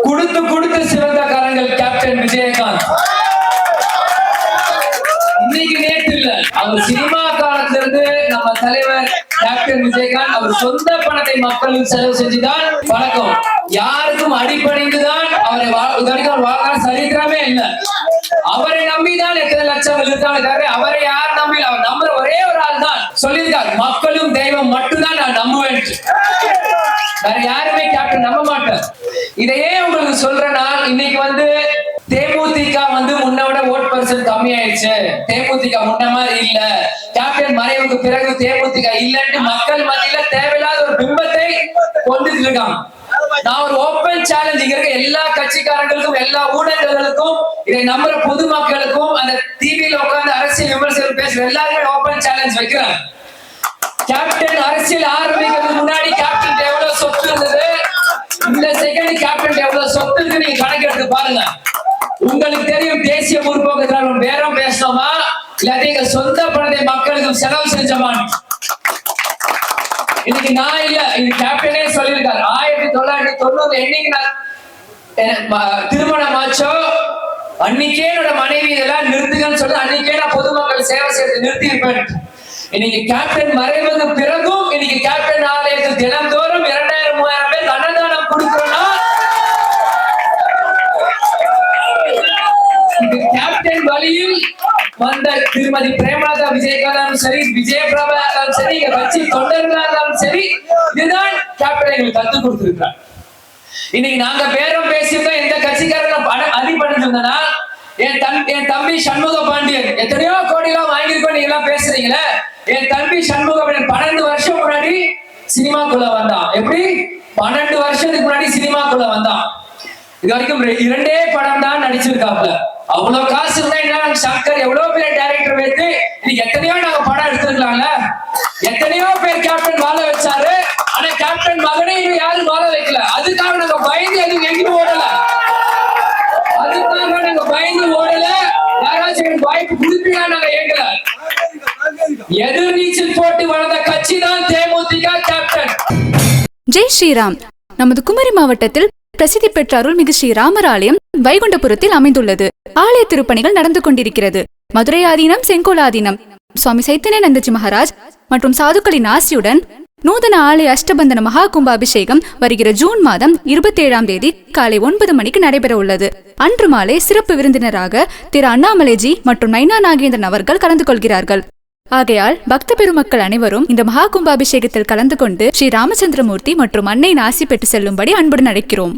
கொடுத்து கொடுத்து சிறந்த கரங்கள் கேப்டன் விஜயகாந்த். இன்னைக்கு நேற்று இல்ல, அவர் சினிமா காலத்துல இருந்து நம்ம தலைவர் கேப்டன் விஜயகாந்த் அவர் சொந்த பணத்தை மக்களுக்கு செலவு செஞ்சுதான் பழக்கம். யாருக்கும் அடிப்படைந்துதான் அவரை வாழ்க்கை சரித்திரமே இல்லை. அவரை நம்பிதான் எத்தனை லட்சம் இருக்காங்க. அவரை யார் நம்பி? அவர் நம்புற ஒரே ஒரு ஆள் தான் சொல்லியிருக்கார், மக்களும் தெய்வம் மட்டும்தான் நான் நம்புவேன். வேற யாருமே கேப்டன் நம்ப மாட்டார். இதையே உங்களுக்கு சொல்றேன்னா, இன்னைக்கு தேமுதிக முன்னோட ஓட் பர்சன்ட் கம்மி ஆயிடுச்சு, தேமுதிக முன்ன மாதிரி இல்ல, கேப்டன் மறைவுக்கு பிறகு தேமுதிக இல்லன்னு மக்கள் மத்தியில தேவையில்லாத ஒரு பிம்பத்தை கொண்டுட்டு இருக்காங்க. நான் ஒரு ஓப்பன் சேலஞ்ச் இங்க இருக்க எல்லா கட்சிக்காரங்களுக்கும், எல்லா ஊடகங்களுக்கும், இதை நம்புற பொதுமக்களுக்கும், அந்த டிவியில உட்கார்ந்து அரசியல் விமர்சனம் பேசுற எல்லாருமே ஓப்பன் சேலஞ்ச் வைக்கிறேன். கேப்டன் அரசியல் ஆரம்பிக்கிறதுக்கு முன்னாடி கேப்டன் எவ்வளவு சொத்து இருந்தது, இந்த செகண்ட் கேப்டன் எவ்வளவு சொத்து இருக்கு நீங்க கணக்கெடுத்து பாருங்க. உங்களுக்கு தெரியும், தேசிய முற்போக்கு திராவிடம் பேரம் பேசணுமா இல்லாட்டி எங்க சொந்த பணத்தை மக்களுக்கு செலவு செஞ்சோமான்னு. இன்னைக்கு நான் இல்ல, இது கேப்டனே சொல்லியிருக்காரு. 1990 என்னைக்கு நான் திருமணம் ஆச்சோ அன்னைக்கே என்னோட மனைவி இதெல்லாம் நிறுத்துங்கன்னு சொல்லி அன்னைக்கே நான் பொதுமக்கள் சேவை செய்யறது நிறுத்தி இருப்பேன். இன்னைக்கு கேப்டன் மறைவுக்கு பிறகும் இன்னைக்கு கேப்டன் ஆலயத்தில் தினந்தோறும் 2000-3000 பேர் அன்னதானம் கொடுக்கிறோம்னா கேப்டன் வழியில் வந்த திருமதி பிரேமலதா விஜயகாந்தாலும் சரி, விஜயபிரபா இருந்தாலும் சரி, இங்க கட்சி தொண்டர்களா இருந்தாலும் சரி, இதுதான் கேப்டன் எங்களுக்கு கற்றுக் கொடுத்திருக்கிறார். இன்னைக்கு நாங்க பேரம் பேசியிருந்தோம், எந்த கட்சிக்காரங்க அடிபணிச்சிருந்தா என் தம்பி சண்முக பாண்டியன் எத்தனையோ கோடி எல்லாம் வாங்கியிருக்கோம் நீங்க எல்லாம் பேசுறீங்களே. என் தம்பி சண்முக பாண்டியன் 12 வருஷம் முன்னாடி சினிமாக்குள்ள வந்தான். எப்படி 12 வருஷத்துக்கு முன்னாடி சினிமாக்குள்ள வந்தான். இது வரைக்கும் 2 படம் தான் நடிச்சிருக்காப்ல. அவ்வளவு காசு இருந்தா சங்கர் எவ்வளவு பேர் டைரக்டர் வைத்து இன்னைக்கு எத்தனையோ நாங்க படம் எடுத்துருக்கலாம்ல. எத்தனையோ பேர் கேப்டன் வாழ வச்சாரு. ஆனா கேப்டன் மகனை யாரும் வாழ வைக்கல. அதுக்காக நாங்க பயந்து எதுவும் எங்கேயும் ஓடல. அதுக்காக நாங்க பயந்து ஓடல. யாராச்சும் எனக்கு வாய்ப்பு கொடுப்பீங்களா நாங்க ஏங்கல. எதிர்நீச்சல் போட்டு வளர்ந்த கட்சி தான் தேமுதிக. கேப்டன் ஜெய் ஸ்ரீராம். நமது குமரி மாவட்டத்தில் பிரசித்தி பெற்ற அருள்மிகு ஸ்ரீராமர் ஆலயம் வைகுண்டபுரத்தில் அமைந்துள்ளது. ஆலய திருப்பணிகள் நடந்து கொண்டிருக்கிறது. மதுரை ஆதீனம், செங்கோல் ஆதீனம், சுவாமி சைத்தன்யானந்தஜி மகாராஜ் மற்றும் சாதுக்களின் ஆசியுடன் நூதன ஆலய அஷ்டபந்தன மகா கும்பாபிஷேகம் வருகிற ஜூன் மாதம் 27ஆம் தேதி காலை 9 மணிக்கு நடைபெற உள்ளது. அன்று மாலை சிறப்பு விருந்தினராக திரு அண்ணாமலைஜி மற்றும் நைனா நாகேந்திரன் அவர்கள் கலந்து கொள்கிறார்கள். ஆகையால் பக்த பெருமக்கள் அனைவரும் இந்த மகா கும்பாபிஷேகத்தில் கலந்து கொண்டு ஸ்ரீ ராமச்சந்திரமூர்த்தி மற்றும் அன்னையின் ஆசி பெற்று செல்லும்படி அன்புடன் அழைக்கிறோம்.